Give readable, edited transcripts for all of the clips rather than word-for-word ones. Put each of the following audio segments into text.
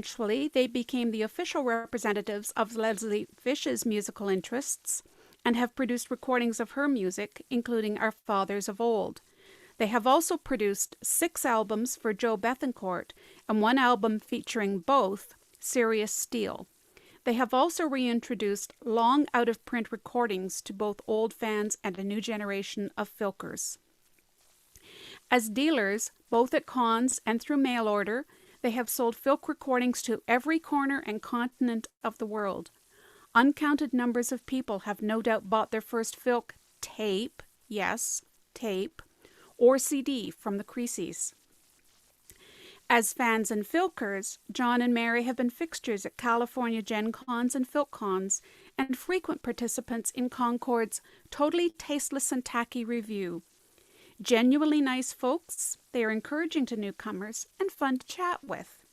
Eventually, they became the official representatives of Leslie Fish's musical interests and have produced recordings of her music, including Our Fathers of Old. They have also produced 6 albums for Joe Bethencourt and 1 album featuring both Sirius Steele. They have also reintroduced long out-of-print recordings to both old fans and a new generation of Filkers. As dealers, both at cons and through mail order, they have sold Filk recordings to every corner and continent of the world. Uncounted numbers of people have no doubt bought their first Filk tape, yes, tape, or CD from the Creaseys. As fans and Filkers, John and Mary have been fixtures at California Gen Cons and Filk Cons, and frequent participants in Concord's Totally Tasteless and Tacky review. Genuinely nice folks, they are encouraging to newcomers and fun to chat with.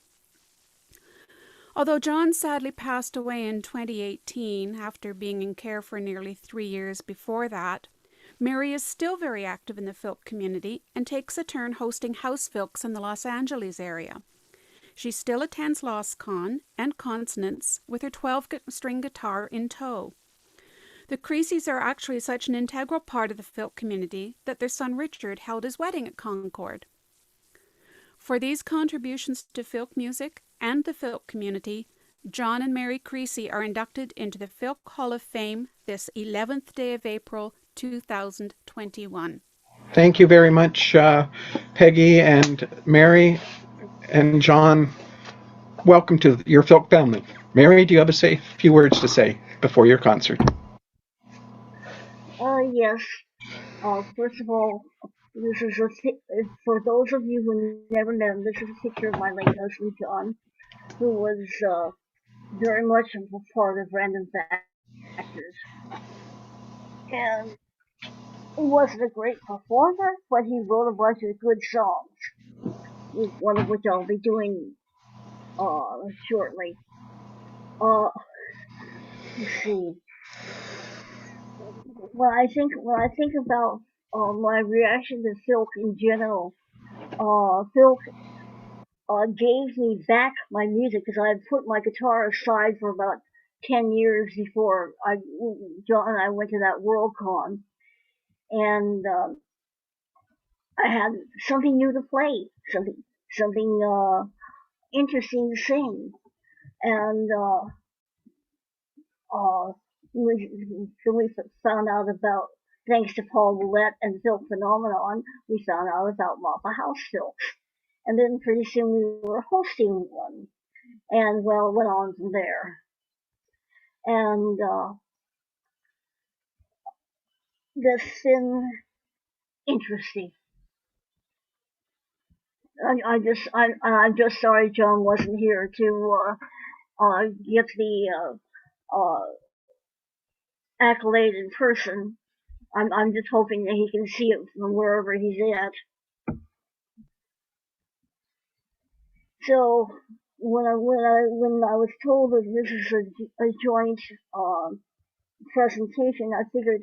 Although John sadly passed away in 2018 after being in care for nearly 3 years before that, Mary is still very active in the Filk community and takes a turn hosting house Filks in the Los Angeles area. She still attends LosCon and Consonance with her 12-string guitar in tow. The Creaseys are actually such an integral part of the Filk community that their son Richard held his wedding at Concord. For these contributions to Filk music and the Filk community, John and Mary Creasey are inducted into the Filk Hall of Fame this 11th day of April 2021. Thank you very much, Peggy and Mary and John. Welcome to your Filk family. Mary, do you have a few words to say before your concert? Yes. First of all, this is for those of you who never met him, this is a picture of my late husband John, who was very much a part of Random Factors. And he wasn't a great performer, but he wrote a bunch of good songs, one of which I'll be doing shortly. Let's see. When I think about my reaction to Filk in general, Filk gave me back my music because I had put my guitar aside for about 10 years before John and I went to that Worldcon, and I had something new to play, something interesting to sing, and we found out about, thanks to Paul Roulette and Filk Phenomenon, we found out about Mappa House Filks. And then pretty soon we were hosting one. And well, it went on from there. And that's been interesting. I'm just sorry John wasn't here to get the accolade in person. I'm just hoping that he can see it from wherever he's at. So when I was told that this is a joint presentation, I figured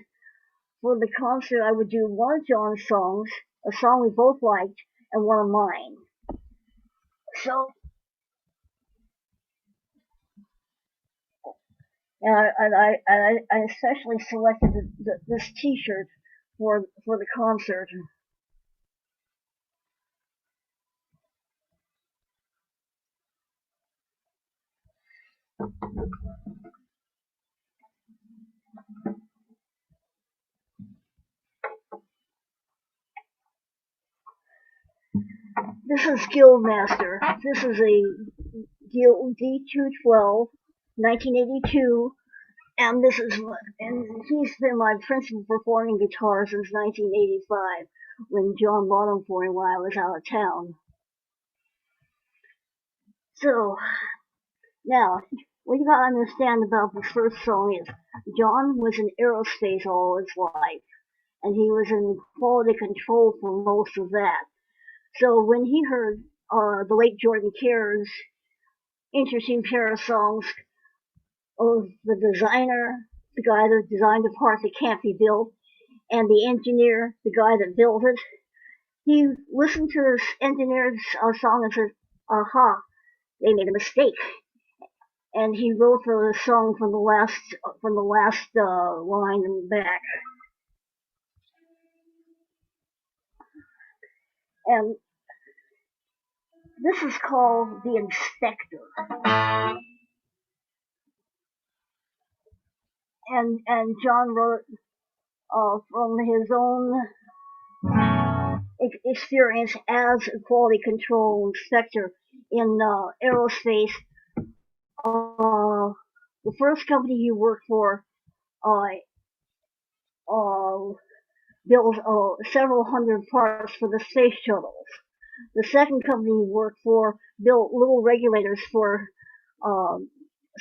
for the concert I would do one of John's songs, a song we both liked, and one of mine. So and I especially selected this T-shirt for the concert. This is Guildmaster. This is a Guild D212, 1982, and he's been my principal performing guitar since 1985, when John bought him for me when I was out of town. So, now, what you gotta understand about this first song is, John was in aerospace all his life, and he was in quality control for most of that. So when he heard the late Jordan Care's interesting pair of songs of the designer, the guy that designed a part that can't be built, and the engineer, the guy that built it, he listened to this engineer's song and said, aha, they made a mistake, and he wrote the song from the last line and back. And this is called The Inspector. And John wrote from his own experience as a quality control inspector in aerospace. The first company he worked for built several hundred parts for the space shuttles. The second company he worked for built little regulators for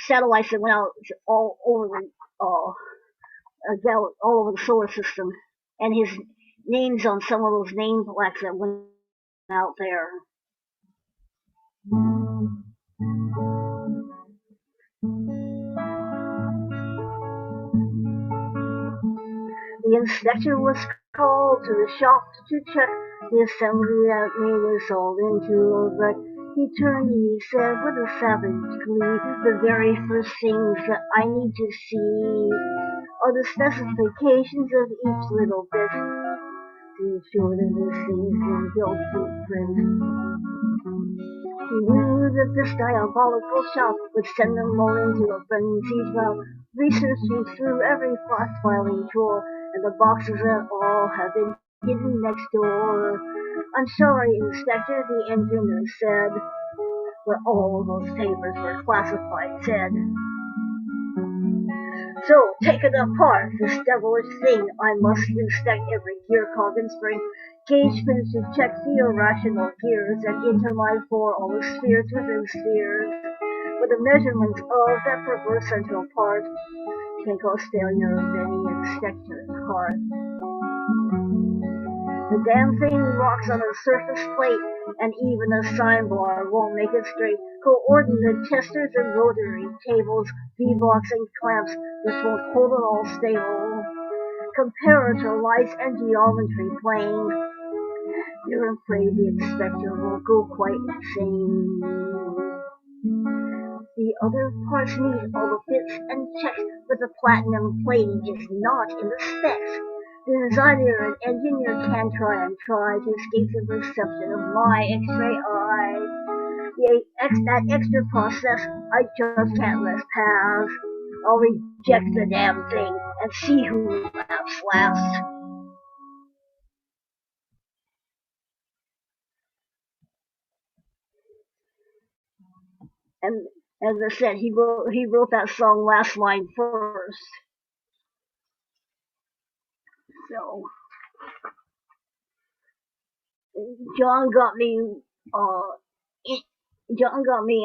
satellites that went out all over the solar system, and his name's on some of those name plaques that went out there. The inspector was called to the shop to check the assembly that made us all into a wreck. He turned and he said with a savage glee, the very first things that I need to see are the specifications of each little bit to ensure that this thing's been built to print. He knew that this diabolical shop would send them all into a frenzied rout, researching through every fast filing drawer, and the boxes that all have been hidden next door. I'm sorry, Inspector, the engineer said, but all those papers were classified, said. So, take it apart, this devilish thing. I must inspect every gear cog and spring, gauge pins to check the irrational gears, and interline for all the spheres within spheres. With the measurements of that perverse central part, can cause failure of any inspector's heart. The damn thing rocks on a surface plate, and even a sign bar won't make it straight. Coordinate testers and rotary tables, V-blocks and clamps just won't hold it all stable. Comparator lights and geometry plane. You're afraid the inspector will go quite insane. The other parts need all the fits and checks, but the platinum plating is not in the specs. The designer and engineer can try to escape the perception of my X-ray eye. That extra process I just can't let pass. I'll reject the damn thing and see who laughs last. And as I said, he wrote that song last line first. So John got me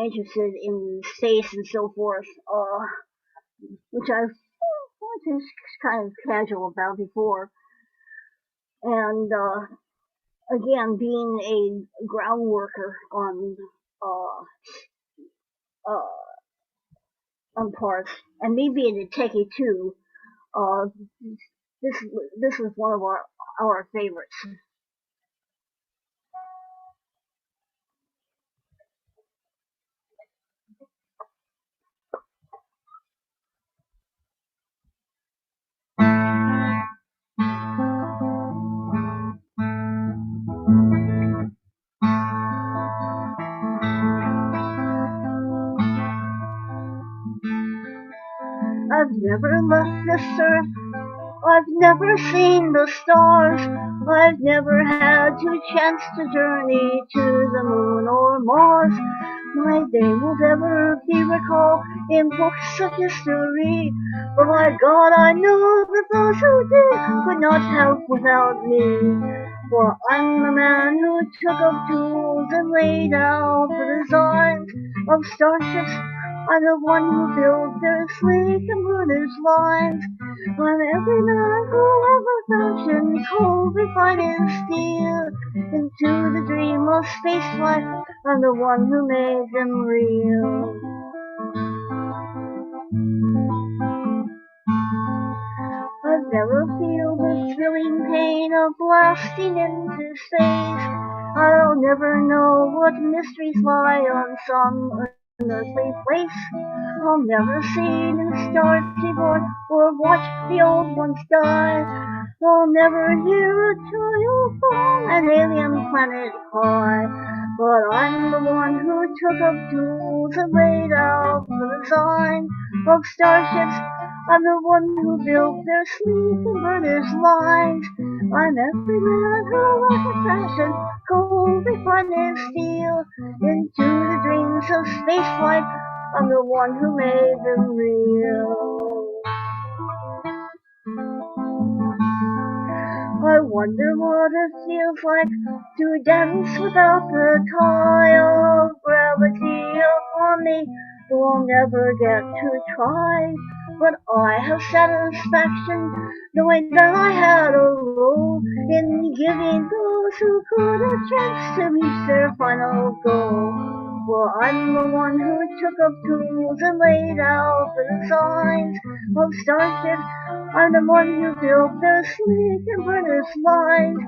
interested in space and so forth, which I was kind of casual about before. And again, being a ground worker on parts, and me being a techie too, this was one of our favorites. I've never left this earth, I've never seen the stars, I've never had to chance to journey to the moon or Mars. My name will never be recalled in books of history, but my God, I know that those who did could not have without me. For I'm the man who took up tools and laid out the designs of starships. I'm the one who built their sleek and brutish lines. I'm every man who ever fashioned cold refined steel into the dream of spaceflight. I'm the one who made them real. I've never felt the thrilling pain of blasting into space. I'll never know what mysteries lie on some unearthly place. I'll never see new stars reborn or watch the old ones die. I'll never hear a child from an alien planet cry. But I'm the one who took up tools and laid out the design of starships. I'm the one who built their sleek and burnished lines. I'm every man who was a fashion, cold, refined and steel, into the dreams of spaceflight. I'm the one who made them real. I wonder what it feels like to dance without the tie of gravity upon me. Though I'll never get to try, but I have satisfaction knowing that I had a role in giving those who could a chance to reach their final goal. For I'm the one who took up tools and laid out the designs of starships. I'm the one who built their sleek and burnished lines.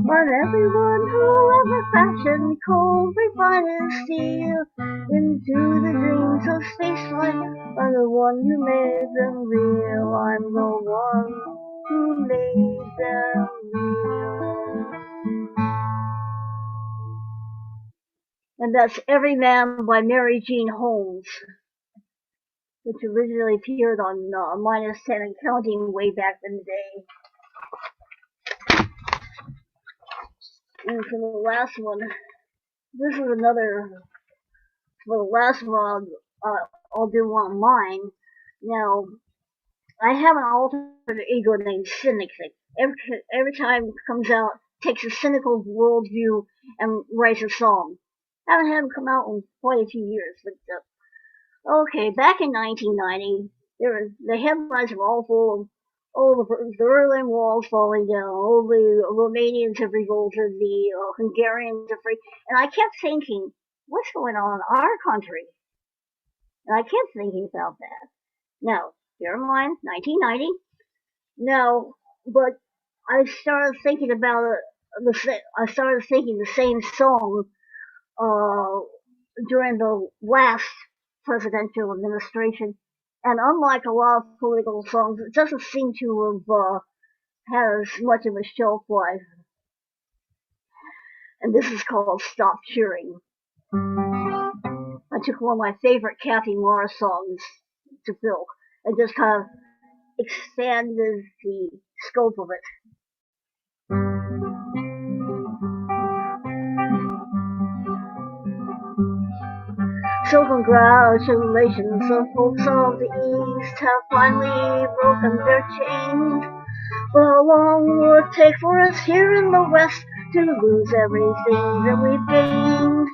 I'm everyone who ever fashioned cold, refined and steel into the dreams of spaceflight. I'm the one who made them real. I'm the one who made them real. And that's Every Man by Mary Jean Holmes, which originally appeared on Minus 10 and Counting way back in the day. And for the last one, this is another, for the last one, I'll do one of mine. Now, I have an alter ego named Cynic. Every time it comes out, takes a cynical worldview and writes a song. I haven't had him come out in quite a few years, but okay, back in 1990, the headlines were all full of, oh, the Berlin Wall's falling down, oh, the Romanians have revolted, the Hungarians are free, and I kept thinking, what's going on in our country? And I kept thinking about that. Now, bear in mind, 1990. Now, but I started thinking about I started thinking the same song during the last presidential administration, and unlike a lot of political songs, it doesn't seem to have had as much of a shelf life. And this is called "Stop Cheering." I took one of my favorite Kathy Morris songs to Filk and just kind of expanded the scope of it. So congratulations, the folks of the East have finally broken their chains. But how long will it take for us here in the West to lose everything that we've gained?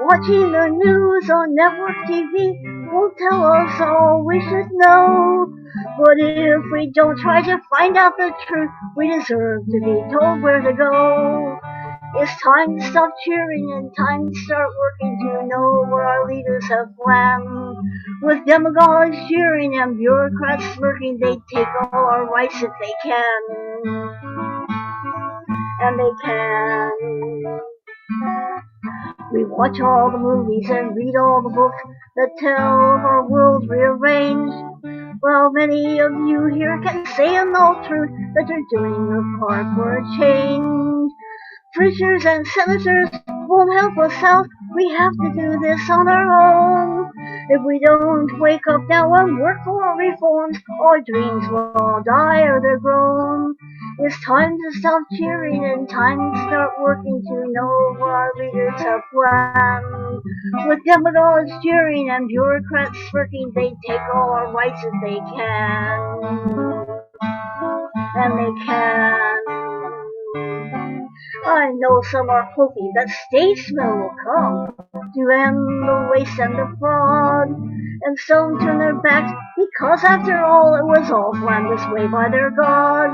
Watching the news on network TV won't tell us all we should know. But if we don't try to find out the truth, we deserve to be told where to go. It's time to stop cheering and time to start working to know what our leaders have planned. With demagogues cheering and bureaucrats smirking, they take all our rights if they can. And they can. We watch all the movies and read all the books that tell of our world rearranged. While many of you here can say in all truth that you're doing your part for a change. Preachers and senators won't help us out. We have to do this on our own. If we don't wake up now and work for reforms, our dreams will all die or they're grown. It's time to stop cheering and time to start working to know what our leaders have planned. With demagogues cheering and bureaucrats smirking, they take all our rights if they can. And they can. I know some are hoping that statesmen will come to end the waste and the fraud, and some turn their backs because after all it was all planned this way by their God.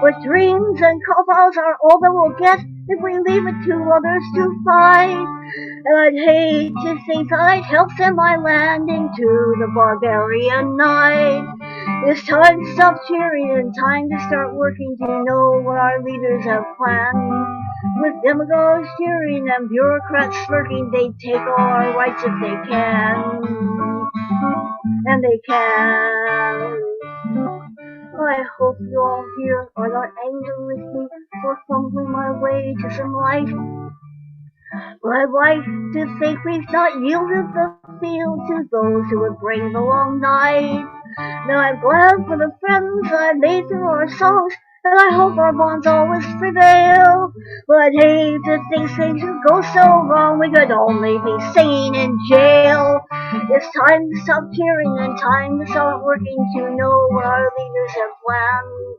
But dreams and cop-outs are all that we'll get if we leave it to others to fight. And I'd hate to think that I'd help send my land into the barbarian night. It's time to stop cheering and time to start working to know what our leaders have planned. With demagogues jeering and bureaucrats smirking, they take all our rights if they can. And they can. I hope you all here are not angry with me for fumbling my way to some life. But I'd like to think we've not yielded the field to those who would bring the long night. Now I'm glad for the friends I made through our songs, and I hope our bonds always prevail. But I'd hate to think things would go so wrong, we could only be singing in jail. It's time to stop cheering and time to start working to know what our leaders have planned.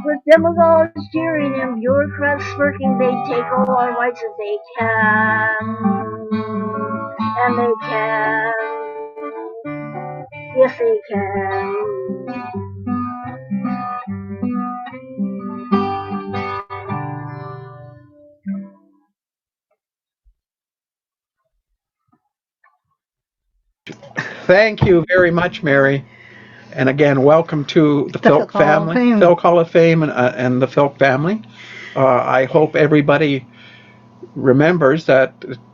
With demagogues jeering and bureaucrats smirking, they take all our rights if they can. And they can. Yes, they can. Thank you very much, Mary. And again, welcome to the Filk Filk Hall of family, Fame. Filk Hall of Fame, and the Filk family. I hope everybody remembers that,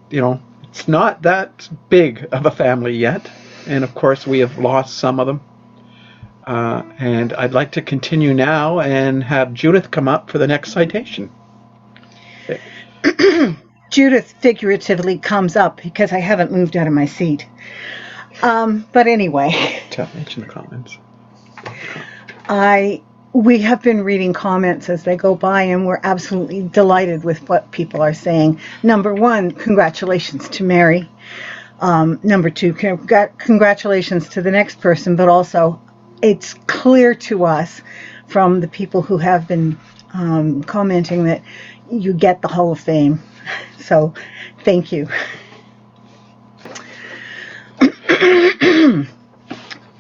it's not that big of a family yet. And of course, we have lost some of them. And I'd like to continue now and have Judith come up for the next citation. Judith figuratively comes up because I haven't moved out of my seat. But anyway, Mention the comments. we have been reading comments as they go by, and we're absolutely delighted with what people are saying. Number one, congratulations to Mary. Number two, congratulations to the next person, but also it's clear to us from the people who have been commenting that you get the Hall of Fame. So thank you.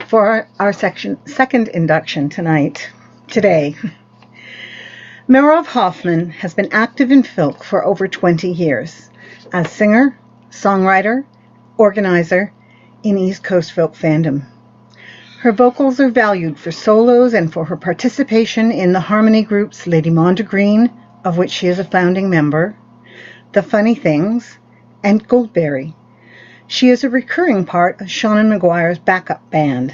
For our second induction today, Merav Hoffman has been active in Filk for over 20 years as singer, songwriter, organizer in East Coast Filk fandom. Her vocals are valued for solos and for her participation in the harmony groups Lady Mondegreen, of which she is a founding member, The Funny Things, and Goldberry. She is a recurring part of Sean Maguire's backup band.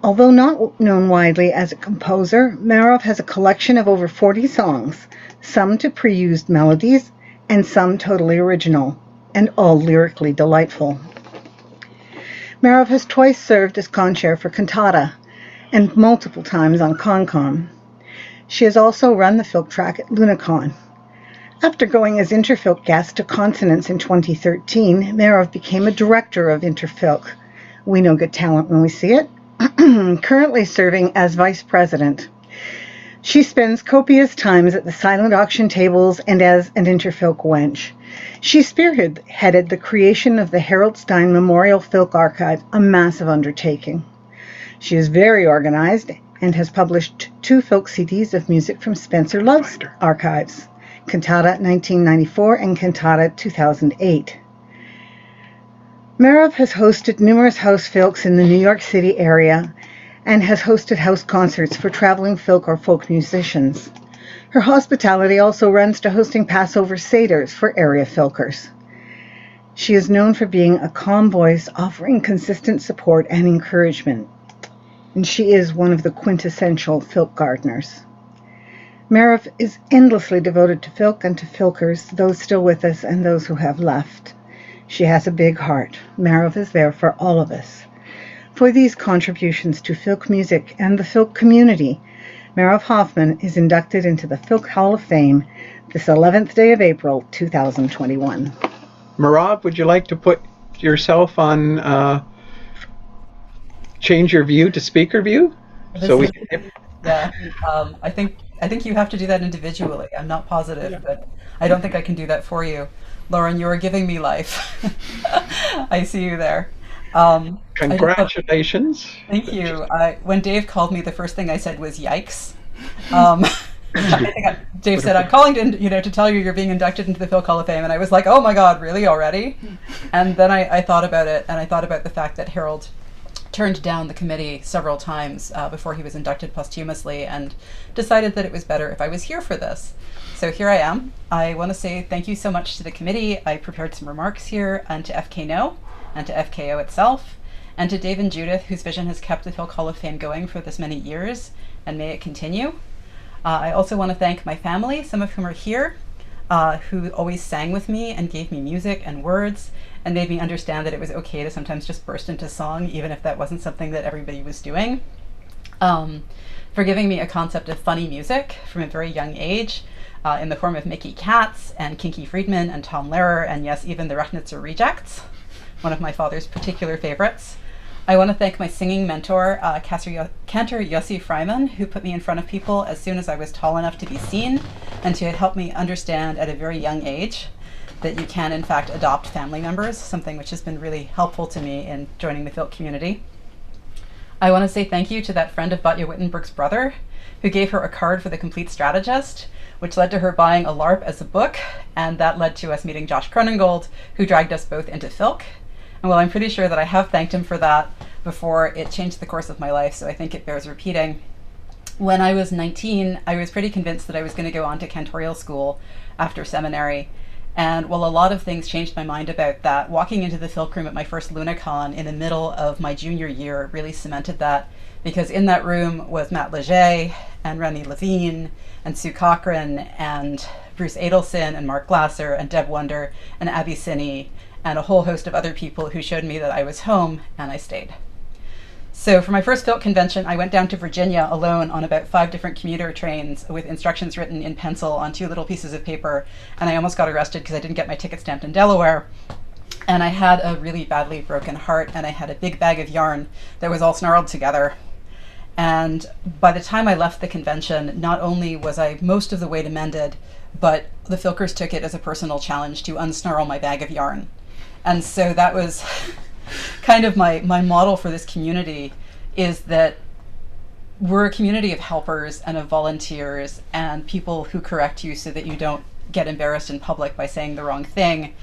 Although not known widely as a composer, Merav has a collection of over 40 songs, some to pre-used melodies and some totally original, and all lyrically delightful. Merav has twice served as conchair for cantata and multiple times on ConCom. She has also run the Filk track at LunaCon. After going as Interfilk guest to Consonance in 2013, Merav became a director of Interfilk. We know good talent when we see it. Currently serving as vice president. She spends copious times at the silent auction tables and as an Interfilk wench. She spearheaded the creation of the Harold Stein Memorial Filk Archive, a massive undertaking. She is very organized and has published 2 Filk CDs of music from Spencer Love's archives, Cantata 1994 and Cantata 2008. Merav has hosted numerous house filks in the New York City area and has hosted house concerts for traveling filk or folk musicians. Her hospitality also runs to hosting Passover Seders for area filkers. She is known for being a calm voice, offering consistent support and encouragement. And she is one of the quintessential filk gardeners. Merav is endlessly devoted to filk and to filkers, those still with us and those who have left. She has a big heart. Merav is there for all of us. For these contributions to Filk music and the Filk community, Merav Hoffman is inducted into the Filk Hall of Fame this 11th day of April, 2021. Merav, would you like to put yourself on change your view to speaker view? Yeah, I think you have to do that individually. I'm not positive, but I don't think I can do that for you. Lauren, you are giving me life. I see you there. Congratulations. Thank you. When Dave called me, the first thing I said was "Yikes." Dave said, "I'm calling to tell you you're being inducted into the Filk Hall of Fame," and I was like, "Oh my God, really already?" And then I thought about it, and I thought about the fact that Harold turned down the committee several times before he was inducted posthumously, and decided that it was better if I was here for this. So here I am. I want to say thank you so much to the committee. I prepared some remarks here, and to FK-NO, and to FK-O itself, and to Dave and Judith, whose vision has kept the Filk Hall of Fame going for this many years, and may it continue. I also want to thank my family, some of whom are here, who always sang with me and gave me music and words, and made me understand that it was okay to sometimes just burst into song, even if that wasn't something that everybody was doing. For giving me a concept of funny music from a very young age, in the form of Mickey Katz and Kinky Friedman and Tom Lehrer, and yes, even the Rechnitzer Rejects, one of my father's particular favorites. I want to thank my singing mentor, Cantor Yossi Freiman, who put me in front of people as soon as I was tall enough to be seen, and to help me understand at a very young age that you can in fact adopt family members, something which has been really helpful to me in joining the Filk community. I want to say thank you to that friend of Batya Wittenberg's brother, who gave her a card for The Complete Strategist, which led to her buying a LARP as a book, and that led to us meeting Josh Cronengold, who dragged us both into Filk. And while I'm pretty sure that I have thanked him for that before, it changed the course of my life, so I think it bears repeating. When I was 19, I was pretty convinced that I was going to go on to cantorial school after seminary. And while a lot of things changed my mind about that, walking into the Filk room at my first LunaCon in the middle of my junior year really cemented that, because in that room was Matt Leger and Rennie Levine and Sue Cochran and Bruce Adelson and Mark Glasser and Deb Wonder and Abby Sinney and a whole host of other people who showed me that I was home, and I stayed. So for my first Filk convention, I went down to Virginia alone on about 5 different commuter trains with instructions written in pencil on 2 little pieces of paper, and I almost got arrested because I didn't get my ticket stamped in Delaware. And I had a really badly broken heart, and I had a big bag of yarn that was all snarled together. And by the time I left the convention, not only was I most of the way to mended, but the Filkers took it as a personal challenge to unsnarl my bag of yarn. And so that was kind of my model for this community, is that we're a community of helpers and of volunteers and people who correct you so that you don't get embarrassed in public by saying the wrong thing.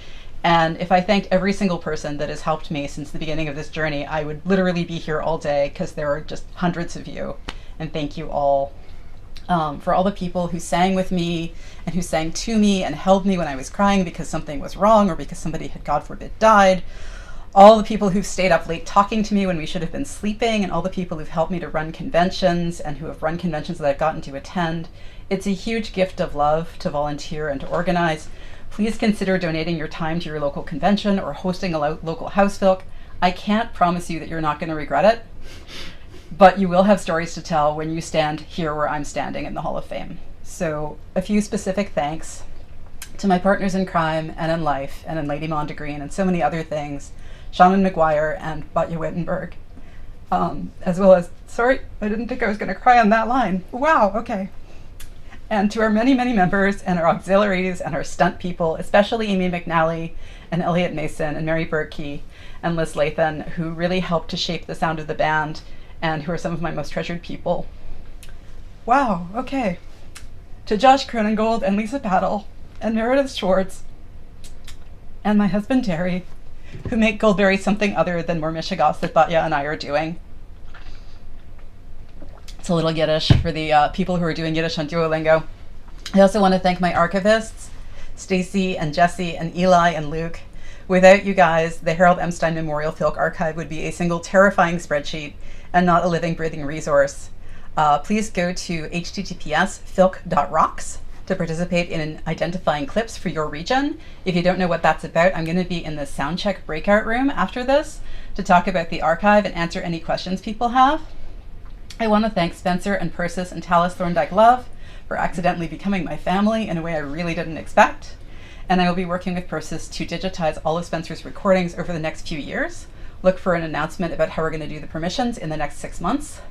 And if I thanked every single person that has helped me since the beginning of this journey, I would literally be here all day, because there are just hundreds of you. And thank you all. For all the people who sang with me and who sang to me and held me when I was crying because something was wrong or because somebody had, God forbid, died. All the people who've stayed up late talking to me when we should have been sleeping, and all the people who've helped me to run conventions and who have run conventions that I've gotten to attend. It's a huge gift of love to volunteer and to organize. Please consider donating your time to your local convention or hosting a local house Filk. I can't promise you that you're not going to regret it, but you will have stories to tell when you stand here where I'm standing in the Hall of Fame. So a few specific thanks to my partners in crime and in life and in Lady Mondegreen and so many other things, Shannon McGuire and Batya Wittenberg, as well as, sorry, I didn't think I was going to cry on that line. Wow, okay. And to our many, many members and our auxiliaries and our stunt people, especially Amy McNally and Elliot Mason and Mary Berkey and Liz Lathan, who really helped to shape the sound of the band and who are some of my most treasured people. Wow, okay. To Josh Cronengold and Lisa Paddle and Meredith Schwartz and my husband Terry, who make Goldberry something other than more Michigas that Batya and I are doing. It's a little Yiddish for the people who are doing Yiddish on Duolingo. I also want to thank my archivists, Stacy and Jesse and Eli and Luke. Without you guys, the Harold M. Stein Memorial Filk Archive would be a single terrifying spreadsheet and not a living, breathing resource. Please go to https://filk.rocks to participate in identifying clips for your region. If you don't know what that's about, I'm going to be in the Soundcheck breakout room after this to talk about the archive and answer any questions people have. I want to thank Spencer and Persis and Talis Thorndike Love for accidentally becoming my family in a way I really didn't expect. And I will be working with Persis to digitize all of Spencer's recordings over the next few years. Look for an announcement about how we're going to do the permissions in the next 6 months.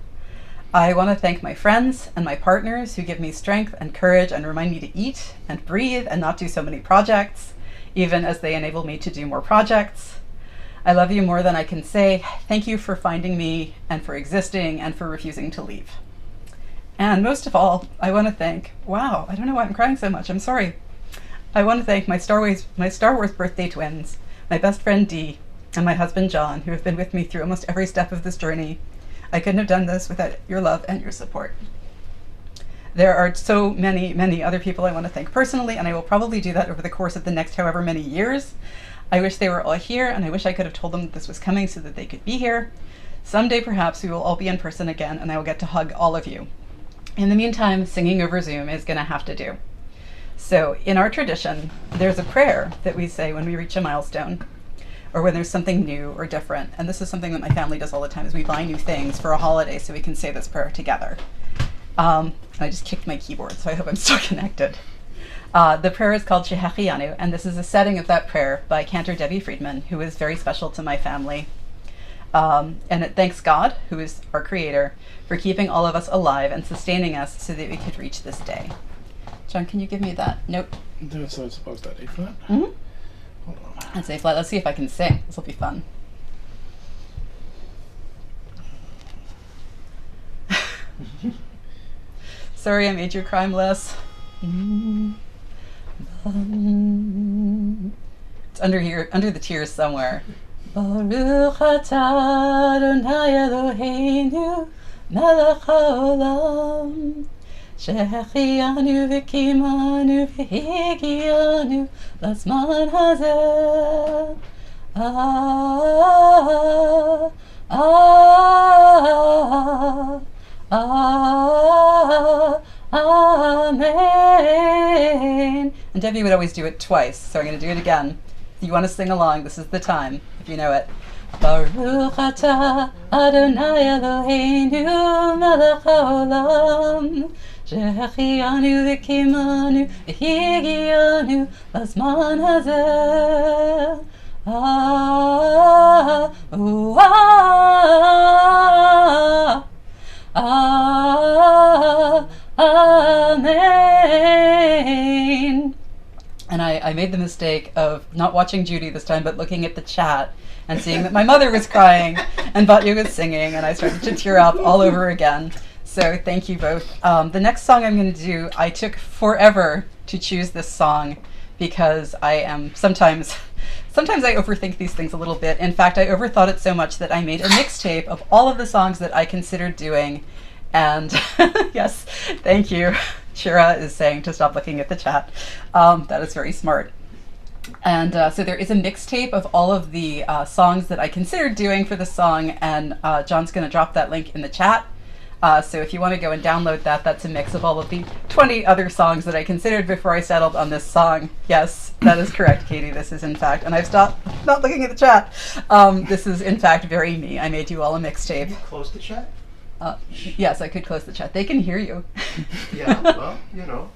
I want to thank my friends and my partners who give me strength and courage and remind me to eat and breathe and not do so many projects, even as they enable me to do more projects. I love you more than I can say. Thank you for finding me and for existing and for refusing to leave. And most of all, I want to thank, wow, I don't know why I'm crying so much, I'm sorry. I want to thank my Star Wars birthday twins, my best friend Dee, and my husband John, who have been with me through almost every step of this journey. I couldn't have done this without your love and your support. There are so many, many other people I want to thank personally, and I will probably do that over the course of the next however many years. I wish they were all here, and I wish I could have told them that this was coming so that they could be here. Someday, perhaps, we will all be in person again, and I will get to hug all of you. In the meantime, singing over Zoom is going to have to do. So, in our tradition, there's a prayer that we say when we reach a milestone, or when there's something new or different. And this is something that my family does all the time, is we buy new things for a holiday so we can say this prayer together. I just kicked my keyboard, so I hope I'm still connected. The prayer is called HELIOSPHERE, and this is a setting of that prayer by Cantor Debbie Friedman, who is very special to my family. And it thanks God, who is our creator, for keeping all of us alive and sustaining us so that we could reach this day. John, can you give me that note? So I suppose that A flat? Mm-hmm. Hold on. That's A flat. Let's see if I can sing. This will be fun. Sorry I made your crime less. It's under here, under the tears somewhere. Baruch atah Adonai Eloheinu melech haolam שהחיינו וקיימנו והגיענו לזמן הזה. Amen. And Debbie would always do it twice, so I'm going to do it again. If you want to sing along, this is the time, if you know it. Baruch atah Adonai Eloheinu melech haolam שהחיינו וקיימנו והגיענו לזמן הזה. Amen. And I made the mistake of not watching Judy this time, but looking at the chat and seeing that my mother was crying and Batya was singing, and I started to tear up all over again. So thank you both. The next song I'm going to do, I took forever to choose this song because I am sometimes I overthink these things a little bit. In fact, I overthought it so much that I made a mixtape of all of the songs that I considered doing. And yes, thank you. Shira is saying to stop looking at the chat. That is very smart. And so there is a mixtape of all of the songs that I considered doing for the song, and John's going to drop that link in the chat. So if you want to go and download that, that's a mix of all of the 20 other songs that I considered before I settled on this song. Yes, that is correct, Katie. This is in fact, and I've stopped not looking at the chat. This is in fact very me. I made you all a mixtape. Can you close the chat? Yes, I could close the chat. They can hear you. Yeah, well, you know.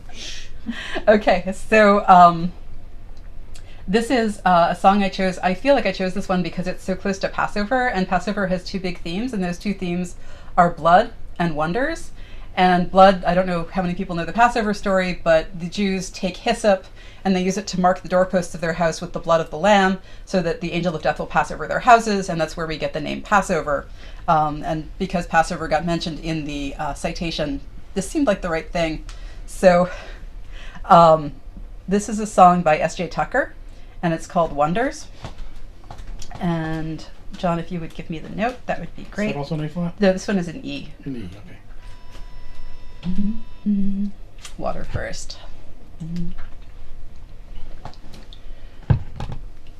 Okay, so this is a song I chose. I feel like I chose this one because it's so close to Passover, and Passover has two big themes, and those two themes are blood and wonders. And blood, I don't know how many people know the Passover story, but the Jews take hyssop and they use it to mark the doorposts of their house with the blood of the lamb so that the angel of death will pass over their houses, and that's where we get the name Passover. And because Passover got mentioned in the citation, this seemed like the right thing. So this is a song by S.J. Tucker, and it's called Wonders. And John, if you would give me the note, that would be great. Is that also an A flat? No, this one is an E. An E, okay. Water first.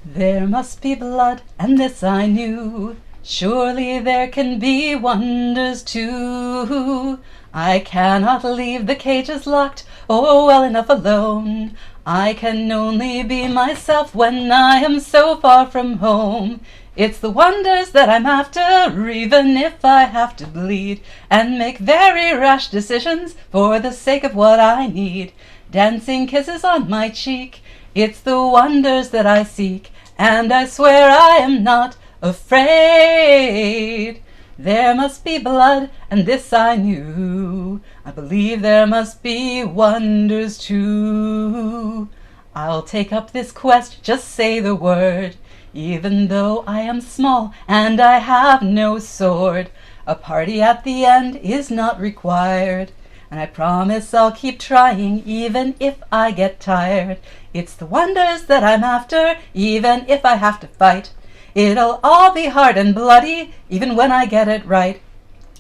There must be blood, and this I knew. Surely there can be wonders too. I cannot leave the cages locked, oh, well enough alone. I can only be myself when I am so far from home. It's the wonders that I'm after, even if I have to bleed and make very rash decisions for the sake of what I need. Dancing kisses on my cheek, it's the wonders that I seek, and I swear I am not afraid. There must be blood, and this I knew. I believe there must be wonders too. I'll take up this quest, just say the word. Even though I am small and I have no sword, a party at the end is not required. And I promise I'll keep trying even if I get tired. It's the wonders that I'm after, even if I have to fight. It'll all be hard and bloody, even when I get it right.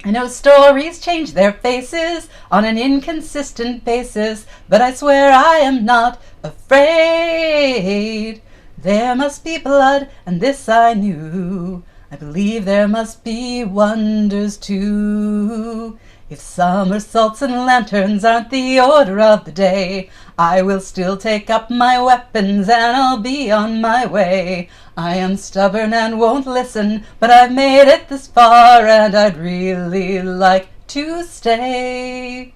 I know stories change their faces on an inconsistent basis, but I swear I am not afraid. There must be blood, and this I knew. I believe there must be wonders too. If somersaults and lanterns aren't the order of the day, I will still take up my weapons and I'll be on my way. I am stubborn and won't listen, but I've made it this far and I'd really like to stay.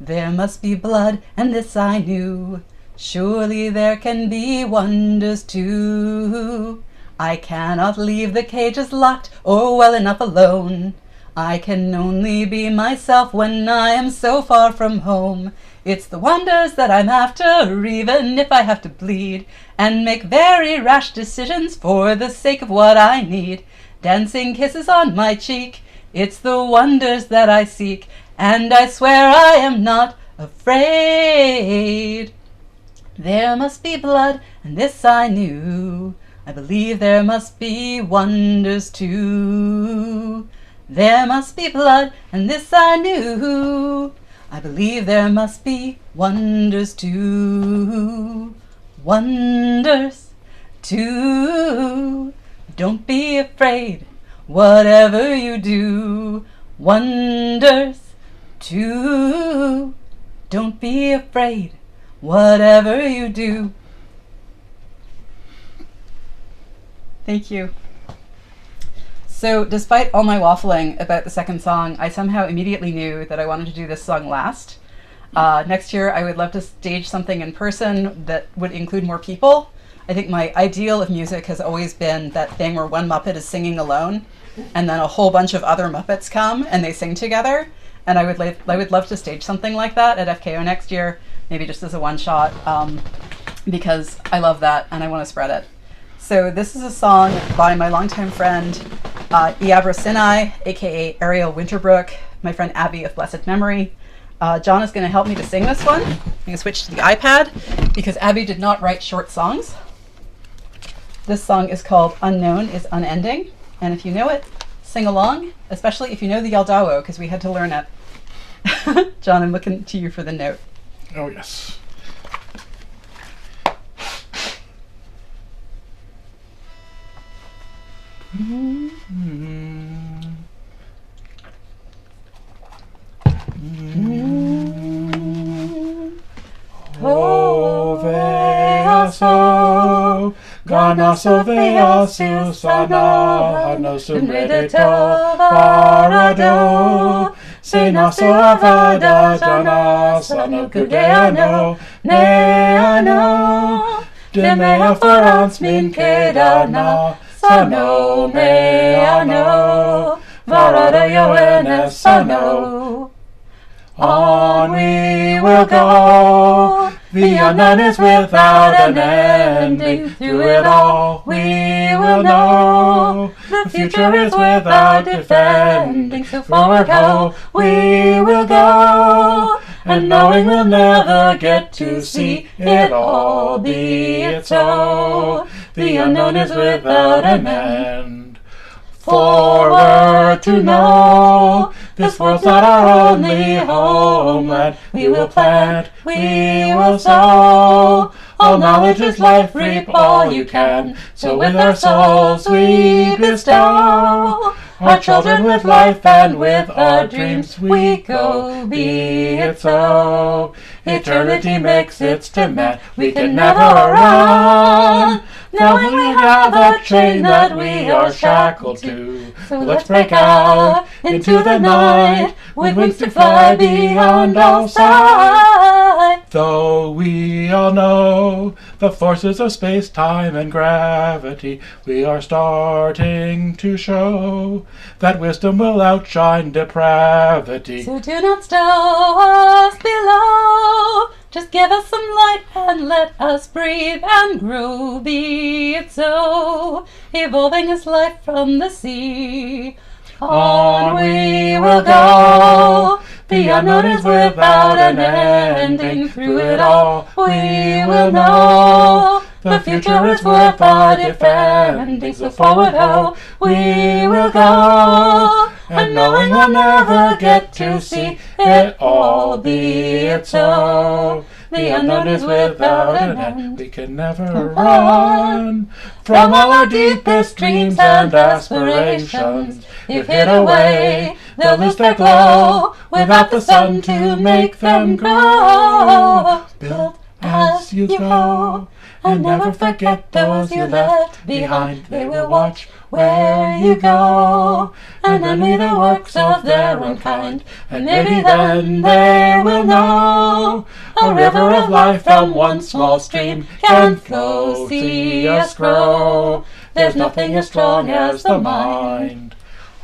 There must be blood, and this I knew. Surely there can be wonders too. I cannot leave the cages locked or well enough alone. I can only be myself when I am so far from home. It's the wonders that I'm after, even if I have to bleed, and make very rash decisions for the sake of what I need. Dancing kisses on my cheek, it's the wonders that I seek, and I swear I am not afraid. There must be blood, and this I knew. I believe there must be wonders too. There must be blood, and this I knew. I believe there must be wonders too. Wonders too. Don't be afraid, whatever you do. Wonders too. Don't be afraid, whatever you do. Thank you. So despite all my waffling about the second song, I somehow immediately knew that I wanted to do this song last. Next year, I would love to stage something in person that would include more people. I think my ideal of music has always been that thing where one Muppet is singing alone, and then a whole bunch of other Muppets come and they sing together. And I would love to stage something like that at FK-O next year, maybe just as a one-shot, because I love that and I want to spread it. So this is a song by my longtime friend, Iabra Sinai, aka Ariel Winterbrook, my friend Abby of blessed memory. John is going to help me to sing this one. I'm going to switch to the iPad because Abby did not write short songs. This song is called Unknown is Unending, and if you know it, sing along, especially if you know the Yaldawo, because we had to learn it. John, I'm looking to you for the note. Oh, yes. Oveaso, ganaso veasu sana, hanosum redeto varado, senaso avada jana, sano kudeano, neano, demea forans min kedana, sano meano, varada yoenes sano. On we will go, the unknown is without an ending. Through it all we will know, the future is without defending. So forward ho, we will go, and knowing we'll never get to see it all, be it so. The unknown is without an end. Forward to know, this world's not our only homeland. We will plant, we will sow. All knowledge is life, reap all you can. So with our souls we bestow our children with life, and with our dreams we go, be it so. Eternity makes its demand, we can never run, knowing we have a chain that we are shackled to. So let's break out into the night, with wings to fly beyond all sight. Though we all know the forces of space, time, and gravity, we are starting to show that wisdom will outshine depravity. So do not stow us below, just give us some light and let us breathe and grow, be it so. Evolving as life from the sea, on we will go. The unknown is without an ending. Through it all we will know, The future is worth our defending, so forward ho, we will go. And knowing we'll never get to see it all, be it so. The unknown is without an end. We can never run from all our deepest dreams and aspirations. If hid away, they'll lose their glow without the sun to make them grow. Build as you go, and never forget those you left behind. They will watch where you go, and envy the works of their own kind, and maybe then they will know. A river of life from one small stream can flow, see us grow. There's nothing as strong as the mind.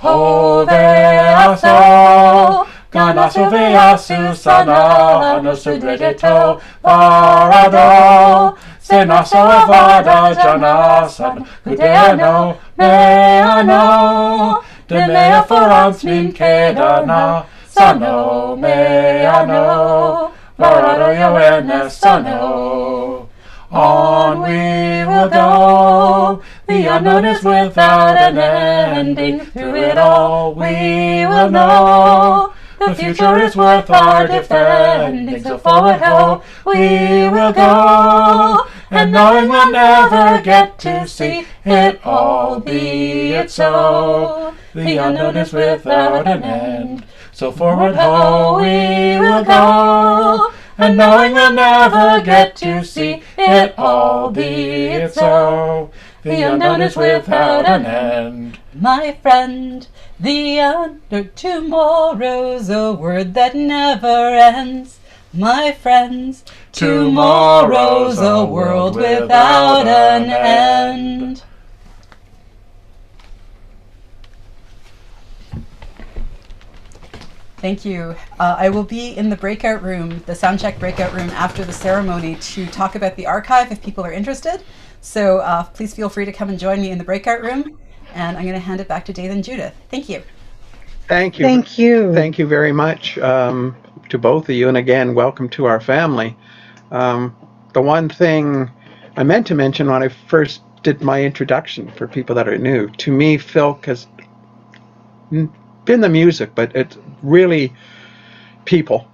Ho there so, Ganasu veasu sana, no sudredeto varado. Senaso avada janasan, kudeano, meano, de mea forans min kedana, sano, meano, varado yoenes sano. On we will go, the unknown is without an ending, through it all we will know. The future is worth our defending, so forward ho, we will go. And knowing we'll never get to see it all, be it so. The unknown is without an end, so forward ho, we will go. And knowing we'll never get to see it all, be it so. The unknown is without an end. My friend, tomorrow's a word that never ends. My friends, tomorrow's a world without an end. Thank you. I will be in the breakout room, the soundcheck breakout room after the ceremony to talk about the archive if people are interested. So please feel free to come and join me in the breakout room. And I'm going to hand it back to Dave and Judith. Thank you. Thank you. Thank you. Thank you very much to both of you. And again, welcome to our family. The one thing I meant to mention when I first did my introduction for people that are new, to me, Filk has been the music, but it's really people.